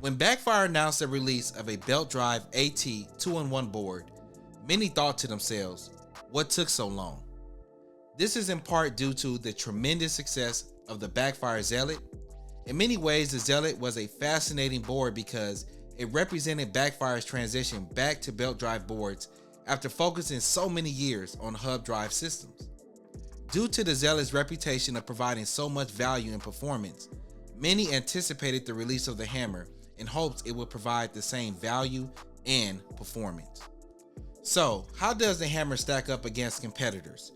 When Backfire announced the release of a belt drive AT 2-in-1 board, many thought to themselves, what took so long? This is in part due to the tremendous success of the Backfire Zealot. In many ways, the Zealot was a fascinating board because it represented Backfire's transition back to belt drive boards after focusing so many years on hub drive systems. Due to the Zealot's reputation of providing so much value and performance, many anticipated the release of the Hammer in hopes it would provide the same value and performance. So, how does the Hammer stack up against competitors?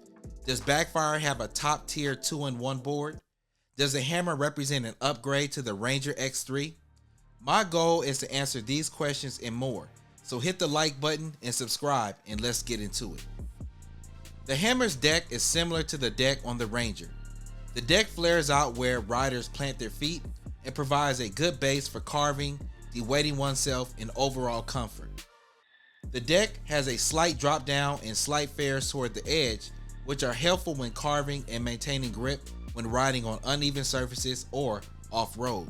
Does Backfire have a top tier 2-in-1 board? Does the Hammer represent an upgrade to the Ranger X3? My goal is to answer these questions and more, so hit the like button and subscribe and let's get into it. The Hammer's deck is similar to the deck on the Ranger. The deck flares out where riders plant their feet and provides a good base for carving, de-weighting oneself, and overall comfort. The deck has a slight drop down and slight fares toward the edge, which are helpful when carving and maintaining grip when riding on uneven surfaces or off-road.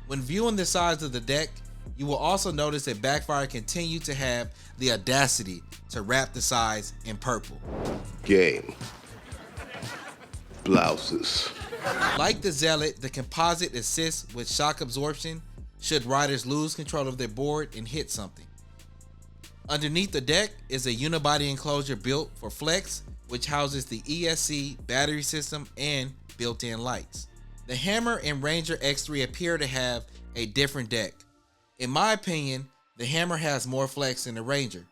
When viewing the sides of the deck, you will also notice that Backfire continued to have the audacity to wrap the sides in purple. Game. Blouses. Like the Zealot, the composite assists with shock absorption should riders lose control of their board and hit something. Underneath the deck is a unibody enclosure built for flex, which houses the ESC battery system and built-in lights. The Hammer and Ranger X3 appear to have a different deck. In my opinion, the Hammer has more flex than the Ranger.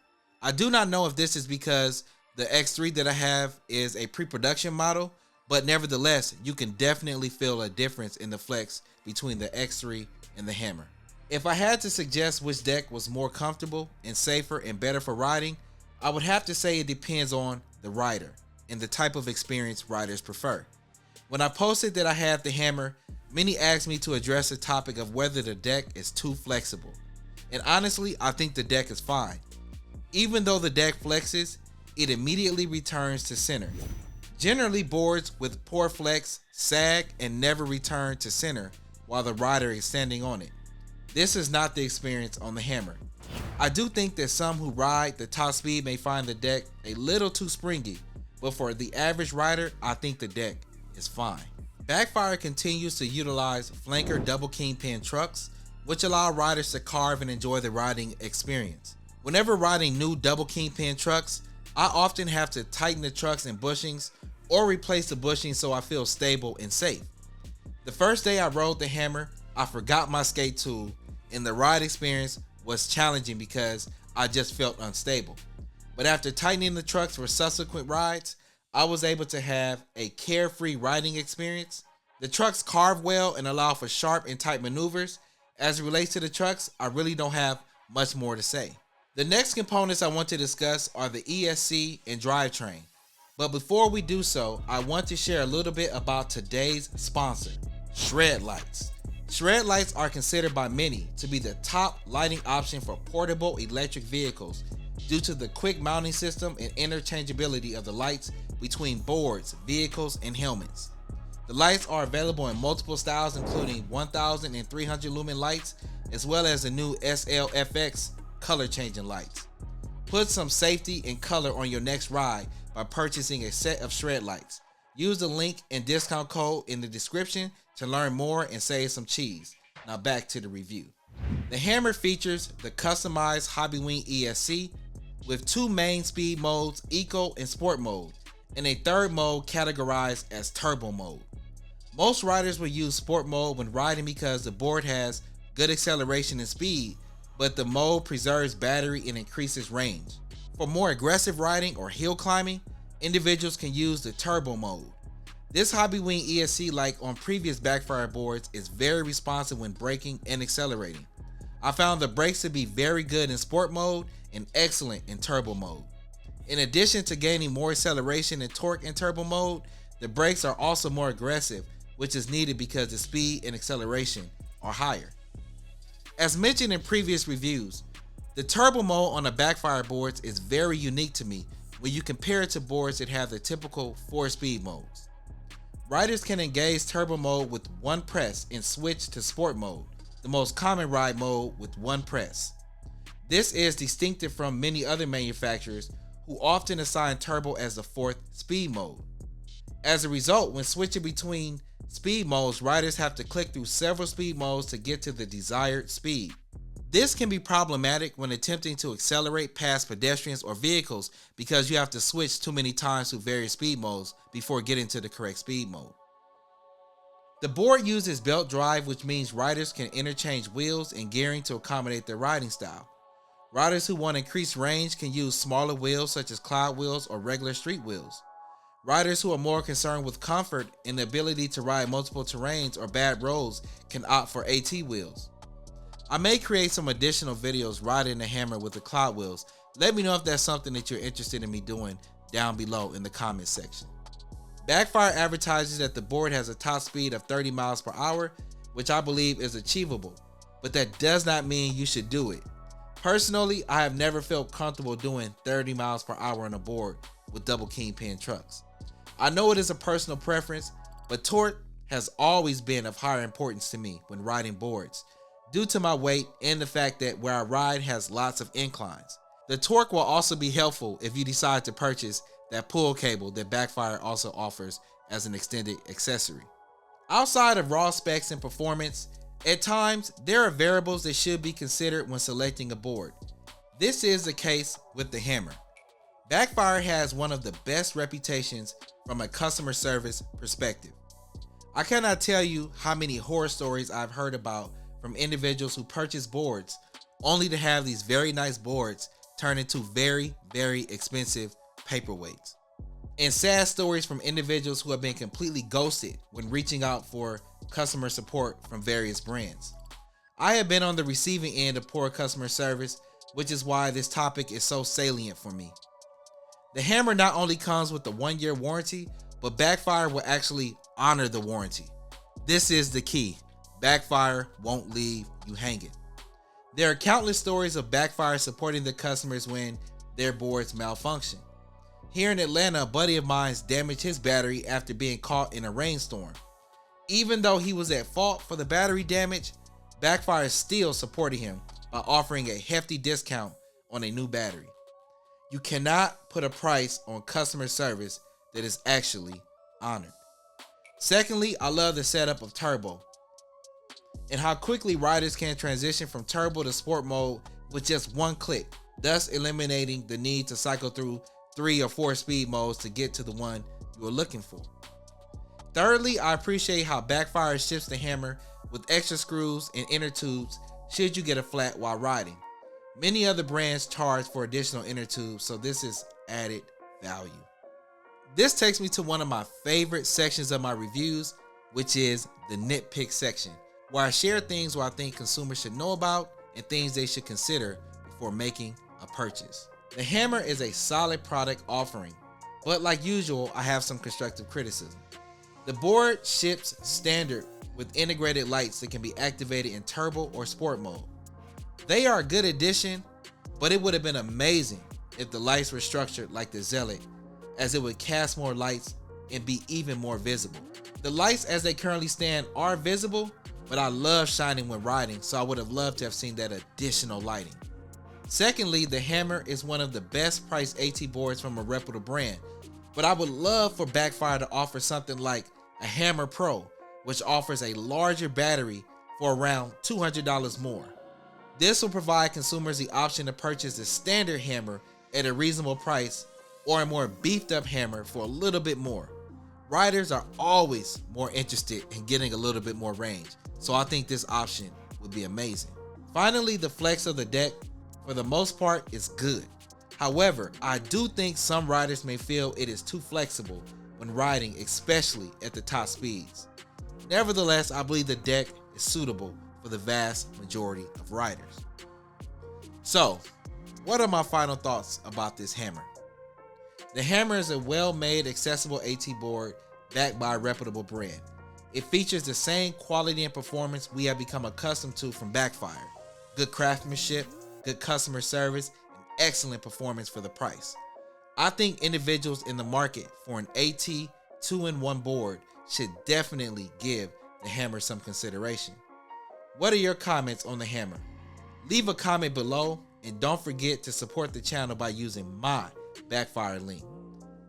I do not know if this is because the X3 that I have is a pre-production model, but nevertheless, you can definitely feel a difference in the flex between the X3 and the Hammer. If I had to suggest which deck was more comfortable and safer and better for riding, I would have to say it depends on the rider and the type of experience riders prefer. When I posted that I had the Hammer, many asked me to address the topic of whether the deck is too flexible. And honestly, I think the deck is fine. Even though the deck flexes, it immediately returns to center. Generally, boards with poor flex sag and never return to center while the rider is standing on it. This is not the experience on the Hammer. I do think that some who ride the top speed may find the deck a little too springy, but for the average rider, I think the deck is fine. Backfire continues to utilize flanker double kingpin trucks, which allow riders to carve and enjoy the riding experience. Whenever riding new double kingpin trucks, I often have to tighten the trucks and bushings or replace the bushing so I feel stable and safe. The first day I rode the Hammer, I forgot my skate tool and the ride experience was challenging because I just felt unstable. But after tightening the trucks for subsequent rides, I was able to have a carefree riding experience. The trucks carve well and allow for sharp and tight maneuvers. As it relates to the trucks, I really don't have much more to say. The next components I want to discuss are the ESC and drivetrain. But before we do so, I want to share a little bit about today's sponsor, Shred Lights. Shred Lights are considered by many to be the top lighting option for portable electric vehicles due to the quick mounting system and interchangeability of the lights between boards, vehicles, and helmets. The lights are available in multiple styles including 1,000 and 300 lumen lights as well as the new SLFX color changing lights. Put some safety and color on your next ride by purchasing a set of Shred Lights. Use the link and discount code in the description to learn more and save some cheese. Now back to the review. The Hammer features the customized Hobbywing ESC with two main speed modes, Eco and Sport mode, and a third mode categorized as Turbo mode. Most riders will use Sport mode when riding because the board has good acceleration and speed, but the mode preserves battery and increases range. For more aggressive riding or hill climbing, individuals can use the Turbo mode. This Hobbywing ESC, like on previous Backfire boards, is very responsive when braking and accelerating. I found the brakes to be very good in sport mode and excellent in turbo mode. In addition to gaining more acceleration and torque in turbo mode, the brakes are also more aggressive, which is needed because the speed and acceleration are higher. As mentioned in previous reviews, the turbo mode on the Backfire boards is very unique to me when you compare it to boards that have the typical 4-speed modes. Riders can engage turbo mode with one press and switch to sport mode, the most common ride mode, with one press. This is distinctive from many other manufacturers who often assign turbo as the 4th speed mode. As a result, when switching between speed modes, riders have to click through several speed modes to get to the desired speed. This can be problematic when attempting to accelerate past pedestrians or vehicles because you have to switch too many times through various speed modes before getting to the correct speed mode. The board uses belt drive, which means riders can interchange wheels and gearing to accommodate their riding style. Riders who want increased range can use smaller wheels such as cloud wheels or regular street wheels. Riders who are more concerned with comfort and the ability to ride multiple terrains or bad roads can opt for AT wheels. I may create some additional videos riding the Hammer with the cloud wheels. Let me know if that's something that you're interested in me doing down below in the comments section. Backfire advertises that the board has a top speed of 30 miles per hour, which I believe is achievable, but that does not mean you should do it. Personally, I have never felt comfortable doing 30 miles per hour on a board with double kingpin trucks. I know it is a personal preference, but torque has always been of higher importance to me when riding boards, due to my weight and the fact that where I ride has lots of inclines. The torque will also be helpful if you decide to purchase that pull cable that Backfire also offers as an extended accessory. Outside of raw specs and performance, at times there are variables that should be considered when selecting a board. This is the case with the Hammer. Backfire has one of the best reputations from a customer service perspective. I cannot tell you how many horror stories I've heard about from individuals who purchase boards only to have these very nice boards turn into very, very expensive paperweights. And sad stories from individuals who have been completely ghosted when reaching out for customer support from various brands. I have been on the receiving end of poor customer service, which is why this topic is so salient for me. The Hammer not only comes with a 1-year warranty, but Backfire will actually honor the warranty. This is the key. Backfire won't leave you hanging. There are countless stories of Backfire supporting the customers when their boards malfunction. Here in Atlanta, a buddy of mine damaged his battery after being caught in a rainstorm. Even though he was at fault for the battery damage, Backfire still supported him by offering a hefty discount on a new battery. You cannot put a price on customer service that is actually honored. Secondly, I love the setup of turbo and how quickly riders can transition from turbo to sport mode with just one click, thus eliminating the need to cycle through 3 or 4 speed modes to get to the one you are looking for. Thirdly, I appreciate how Backfire ships the Hammer with extra screws and inner tubes should you get a flat while riding. Many other brands charge for additional inner tubes, so this is added value. This takes me to one of my favorite sections of my reviews, which is the nitpick section, where I share things where I think consumers should know about and things they should consider before making a purchase. The Hammer is a solid product offering, but like usual, I have some constructive criticism. The board ships standard with integrated lights that can be activated in turbo or sport mode. They are a good addition, but it would have been amazing if the lights were structured like the Zealot, as it would cast more lights and be even more visible. The lights as they currently stand are visible, but I love shining when riding, so I would have loved to have seen that additional lighting. Secondly, the Hammer is one of the best priced AT boards from a reputable brand, but I would love for Backfire to offer something like a Hammer Pro, which offers a larger battery for around $200 more. This will provide consumers the option to purchase the standard Hammer at a reasonable price or a more beefed up Hammer for a little bit more. Riders are always more interested in getting a little bit more range, so I think this option would be amazing. Finally, the flex of the deck, for the most part, is good. However, I do think some riders may feel it is too flexible when riding, especially at the top speeds. Nevertheless, I believe the deck is suitable for the vast majority of riders. So, what are my final thoughts about this hammer? The hammer is a well-made, accessible AT board backed by a reputable brand. It features the same quality and performance we have become accustomed to from Backfire. Good craftsmanship, good customer service, and excellent performance for the price. I think individuals in the market for an AT 2-in-1 board should definitely give the hammer some consideration. What are your comments on the hammer? Leave a comment below, and don't forget to support the channel by using my Backfire link.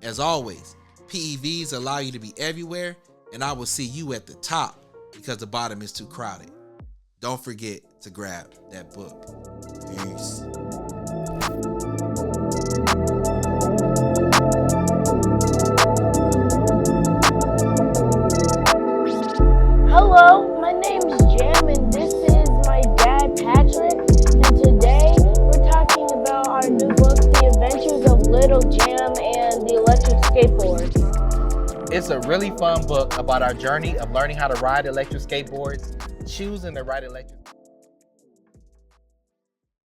As always, PEVs allow you to be everywhere, and I will see you at the top because the bottom is too crowded. Don't forget to grab that book. Peace. Hello, my name's Jam and this is my dad Patrick, and today we're talking about our new book, The Adventures of Little Jam and the Electric Skateboard. It's a really fun book about our journey of learning how to ride electric skateboards, choosing the right electric